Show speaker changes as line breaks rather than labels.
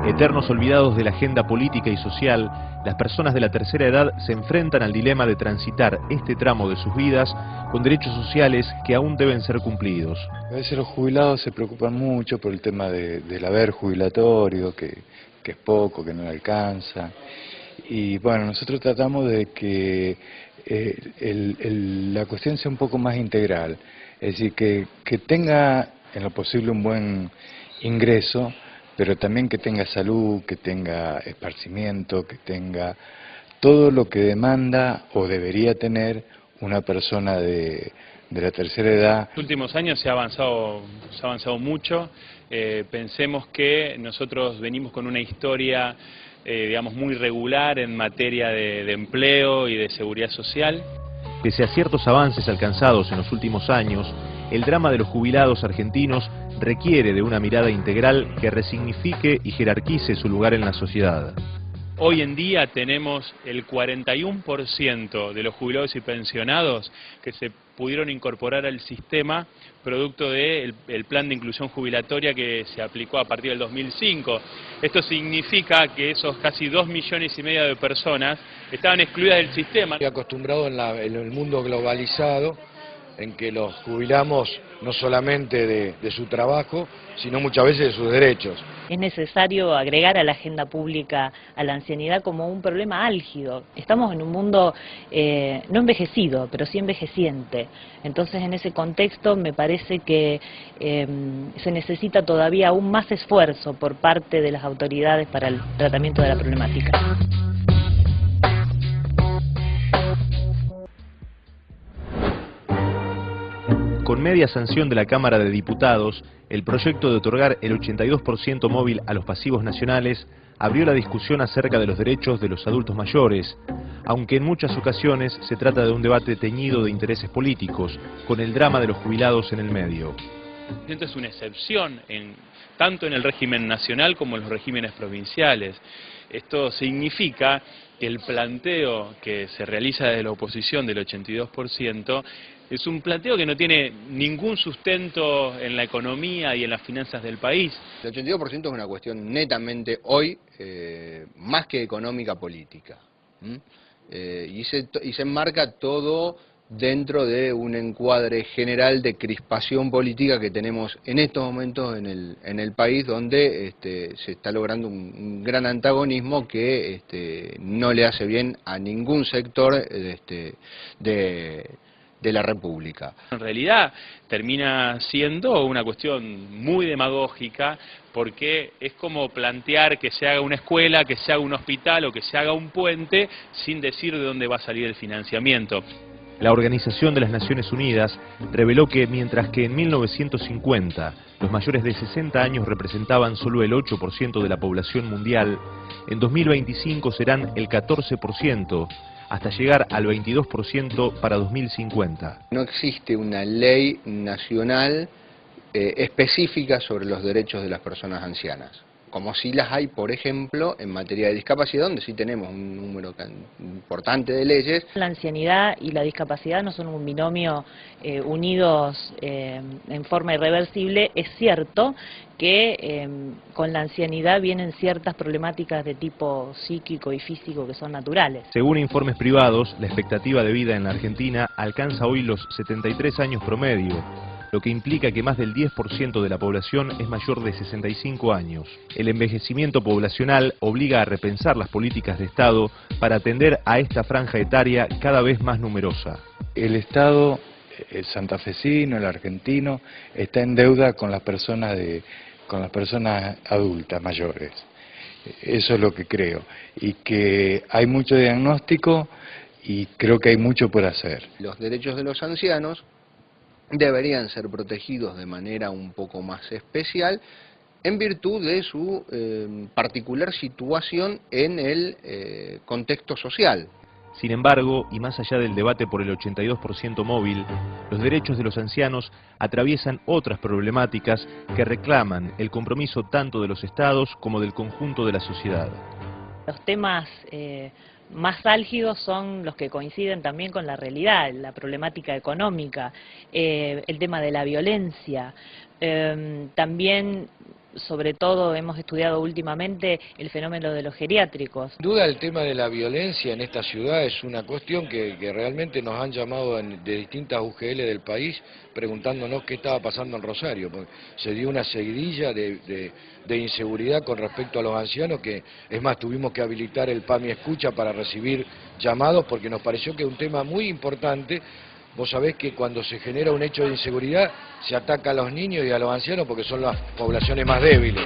Eternos olvidados de la agenda política y social, las personas de la tercera edad se enfrentan al dilema de transitar este tramo de sus vidas con derechos sociales que aún deben ser cumplidos.
A veces los jubilados se preocupan mucho por el tema del haber jubilatorio, que es poco, que no le alcanza. Y bueno, nosotros tratamos de que la cuestión sea un poco más integral, es decir, que tenga en lo posible un buen ingreso, pero también que tenga salud, que tenga esparcimiento, que tenga todo lo que demanda o debería tener una persona de la tercera edad.
En los últimos años se ha avanzado mucho. Pensemos que nosotros venimos con una historia digamos, muy regular en materia de empleo y de seguridad social.
Pese a ciertos avances alcanzados en los últimos años, el drama de los jubilados argentinos requiere de una mirada integral que resignifique y jerarquice su lugar en la sociedad.
Hoy en día tenemos el 41% de los jubilados y pensionados que se pudieron incorporar al sistema producto del plan de inclusión jubilatoria que se aplicó a partir del 2005. Esto significa que esos casi 2,5 millones de personas estaban excluidas del sistema.
Estoy acostumbrado en el mundo globalizado, en que los jubilamos no solamente de su trabajo, sino muchas veces de sus derechos.
Es necesario agregar a la agenda pública a la ancianidad como un problema álgido. Estamos en un mundo no envejecido, pero sí envejeciente. Entonces, en ese contexto me parece que se necesita todavía aún más esfuerzo por parte de las autoridades para el tratamiento de la problemática.
Con media sanción de la Cámara de Diputados, el proyecto de otorgar el 82% móvil a los pasivos nacionales abrió la discusión acerca de los derechos de los adultos mayores, aunque en muchas ocasiones se trata de un debate teñido de intereses políticos, con el drama de los jubilados en el medio.
Esto es una excepción tanto en el régimen nacional como en los regímenes provinciales. Esto significa que el planteo que se realiza desde la oposición del 82% es un planteo que no tiene ningún sustento en la economía y en las finanzas del país.
El 82% es una cuestión netamente hoy más que económica política. Y se enmarca todo dentro de un encuadre general de crispación política que tenemos en estos momentos en el país, donde se está logrando un gran antagonismo que no le hace bien a ningún sector de la República.
En realidad termina siendo una cuestión muy demagógica, porque es como plantear que se haga una escuela, que se haga un hospital o que se haga un puente sin decir de dónde va a salir el financiamiento.
La Organización de las Naciones Unidas reveló que mientras que en 1950 los mayores de 60 años representaban solo el 8% de la población mundial, en 2025 serán el 14%, hasta llegar al 22% para 2050.
No existe una ley nacional específica sobre los derechos de las personas ancianas, como sí las hay, por ejemplo, en materia de discapacidad, donde sí tenemos un número importante de leyes.
La ancianidad y la discapacidad no son un binomio unidos en forma irreversible. Es cierto que con la ancianidad vienen ciertas problemáticas de tipo psíquico y físico que son naturales.
Según informes privados, la expectativa de vida en la Argentina alcanza hoy los 73 años promedio, lo que implica que más del 10% de la población es mayor de 65 años. El envejecimiento poblacional obliga a repensar las políticas de Estado para atender a esta franja etaria cada vez más numerosa.
El Estado, el santafesino, el argentino, está en deuda con las personas adultas, mayores. Eso es lo que creo. Y que hay mucho diagnóstico y creo que hay mucho por hacer.
Los derechos de los ancianos deberían ser protegidos de manera un poco más especial en virtud de su particular situación en el contexto social.
Sin embargo, y más allá del debate por el 82% móvil, los derechos de los ancianos atraviesan otras problemáticas que reclaman el compromiso tanto de los estados como del conjunto de la sociedad.
Los temas más álgidos son los que coinciden también con la realidad, la problemática económica, el tema de la violencia, también sobre todo hemos estudiado últimamente el fenómeno de los geriátricos.
Sin duda el tema de la violencia en esta ciudad es una cuestión que realmente nos han llamado de distintas UGL del país preguntándonos qué estaba pasando en Rosario, porque se dio una seguidilla de inseguridad con respecto a los ancianos, que es más, tuvimos que habilitar el PAMI Escucha para recibir llamados porque nos pareció que es un tema muy importante. Vos sabés que cuando se genera un hecho de inseguridad se ataca a los niños y a los ancianos porque son las poblaciones más débiles.